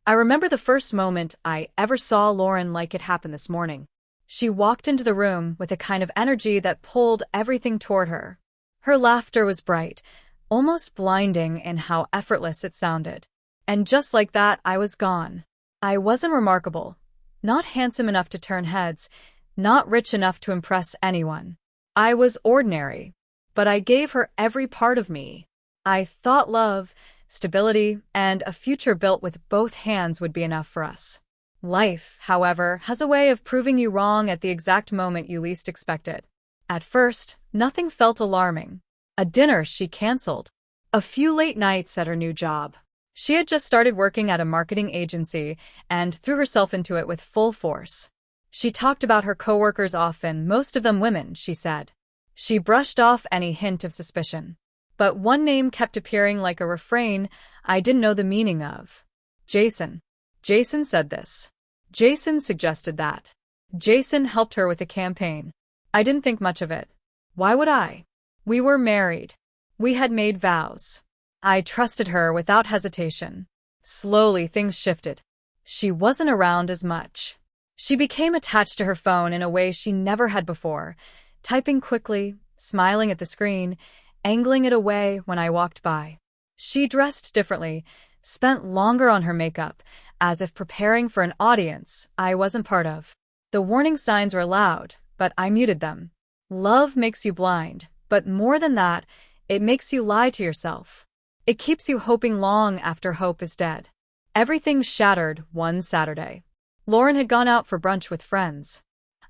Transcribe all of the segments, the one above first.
I remember the first moment I ever saw Lauren like it happened this morning. She walked into the room with a kind of energy that pulled everything toward her. Her laughter was bright, almost blinding in how effortless it sounded. And just like that, I was gone. I wasn't remarkable, not handsome enough to turn heads, not rich enough to impress anyone. I was ordinary, but I gave her every part of me. I thought love, stability, and a future built with both hands would be enough for us. Life, however, has a way of proving you wrong at the exact moment you least expect it. At first, nothing felt alarming. A dinner she canceled. A few late nights at her new job. She had just started working at a marketing agency and threw herself into it with full force. She talked about her coworkers often, most of them women, she said. She brushed off any hint of suspicion. But one name kept appearing like a refrain I didn't know the meaning of. Jason. Jason said this. Jason suggested that. Jason helped her with the campaign. I didn't think much of it. Why would I? We were married. We had made vows. I trusted her without hesitation. Slowly, things shifted. She wasn't around as much. She became attached to her phone in a way she never had before, typing quickly, smiling at the screen, angling it away when I walked by. She dressed differently, spent longer on her makeup, as if preparing for an audience I wasn't part of. The warning signs were loud, but I muted them. Love makes you blind, but more than that, it makes you lie to yourself. It keeps you hoping long after hope is dead. Everything shattered one Saturday. Lauren had gone out for brunch with friends.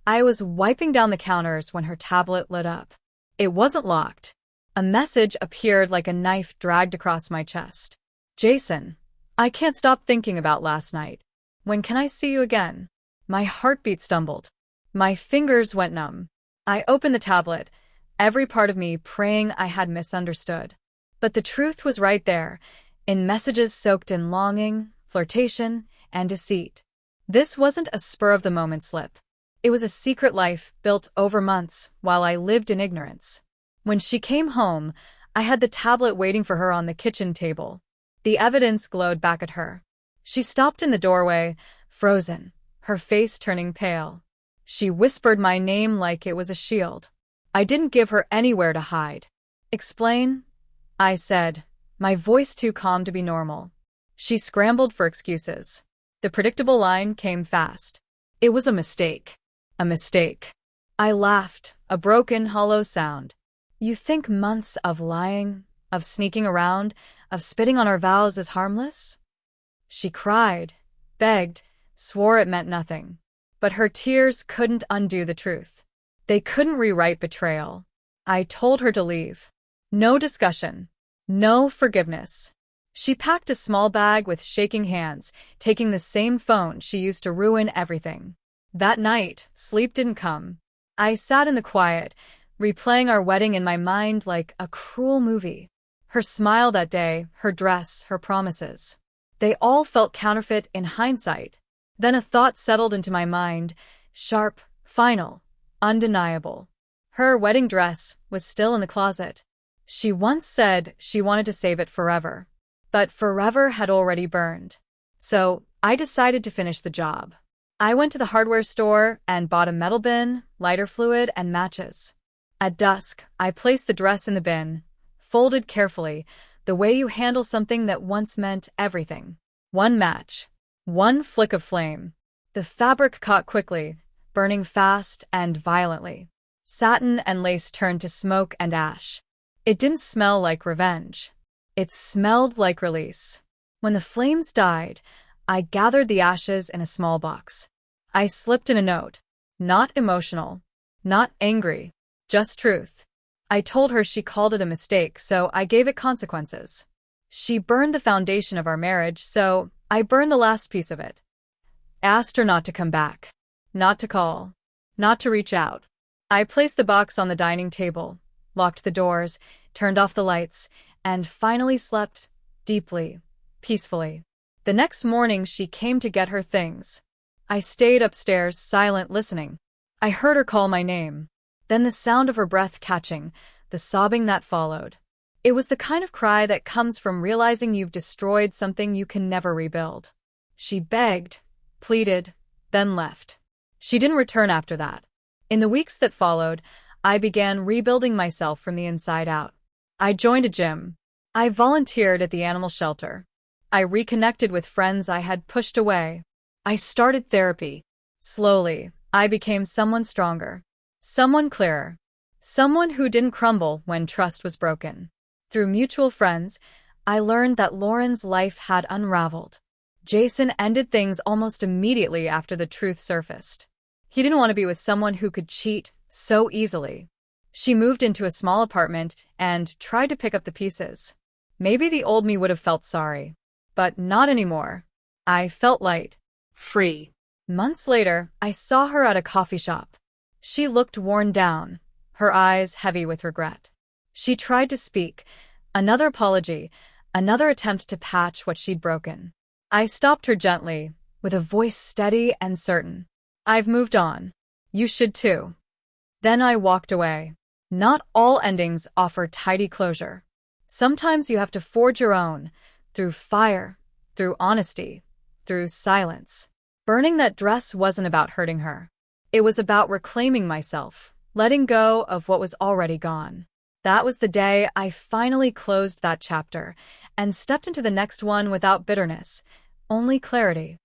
I was wiping down the counters when her tablet lit up. It wasn't locked. A message appeared like a knife dragged across my chest. Jason, I can't stop thinking about last night. When can I see you again? My heartbeat stumbled. My fingers went numb. I opened the tablet, every part of me praying I had misunderstood. But the truth was right there, in messages soaked in longing, flirtation, and deceit. This wasn't a spur-of-the-moment slip. It was a secret life built over months while I lived in ignorance. When she came home, I had the tablet waiting for her on the kitchen table. The evidence glowed back at her. She stopped in the doorway, frozen, her face turning pale. She whispered my name like it was a shield. I didn't give her anywhere to hide. Explain? I said, my voice too calm to be normal. She scrambled for excuses. The predictable line came fast. It was a mistake. A mistake. I laughed, a broken, hollow sound. You think months of lying, of sneaking around, of spitting on our vows is harmless? She cried, begged, swore it meant nothing. But her tears couldn't undo the truth. They couldn't rewrite betrayal. I told her to leave. No discussion. No forgiveness. She packed a small bag with shaking hands, taking the same phone she used to ruin everything. That night, sleep didn't come. I sat in the quiet, replaying our wedding in my mind like a cruel movie. Her smile that day, her dress, her promises. They all felt counterfeit in hindsight. Then a thought settled into my mind, sharp, final, undeniable. Her wedding dress was still in the closet. She once said she wanted to save it forever. But forever had already burned. So I decided to finish the job. I went to the hardware store and bought a metal bin, lighter fluid, and matches. At dusk, I placed the dress in the bin, folded carefully, the way you handle something that once meant everything. One match. One flick of flame. The fabric caught quickly, burning fast and violently. Satin and lace turned to smoke and ash. It didn't smell like revenge. It smelled like release. When the flames died, I gathered the ashes in a small box. I slipped in a note. Not emotional. Not angry. Just truth. I told her she called it a mistake, so I gave it consequences. She burned the foundation of our marriage, so I burned the last piece of it. Asked her not to come back. Not to call. Not to reach out. I placed the box on the dining table, locked the doors, turned off the lights, and finally slept deeply, peacefully. The next morning she came to get her things. I stayed upstairs, silent, listening. I heard her call my name. Then the sound of her breath catching, the sobbing that followed. It was the kind of cry that comes from realizing you've destroyed something you can never rebuild. She begged, pleaded, then left. She didn't return after that. In the weeks that followed, I began rebuilding myself from the inside out. I joined a gym. I volunteered at the animal shelter. I reconnected with friends I had pushed away. I started therapy. Slowly, I became someone stronger, someone clearer, someone who didn't crumble when trust was broken. Through mutual friends, I learned that Lauren's life had unraveled. Jason ended things almost immediately after the truth surfaced. He didn't want to be with someone who could cheat so easily. She moved into a small apartment and tried to pick up the pieces. Maybe the old me would have felt sorry, but not anymore. I felt light, free. Months later, I saw her at a coffee shop. She looked worn down, her eyes heavy with regret. She tried to speak, another apology, another attempt to patch what she'd broken. I stopped her gently, with a voice steady and certain. I've moved on. You should too. Then I walked away. Not all endings offer tidy closure. Sometimes you have to forge your own, through fire, through honesty, through silence. Burning that dress wasn't about hurting her. It was about reclaiming myself, letting go of what was already gone. That was the day I finally closed that chapter and stepped into the next one without bitterness, only clarity.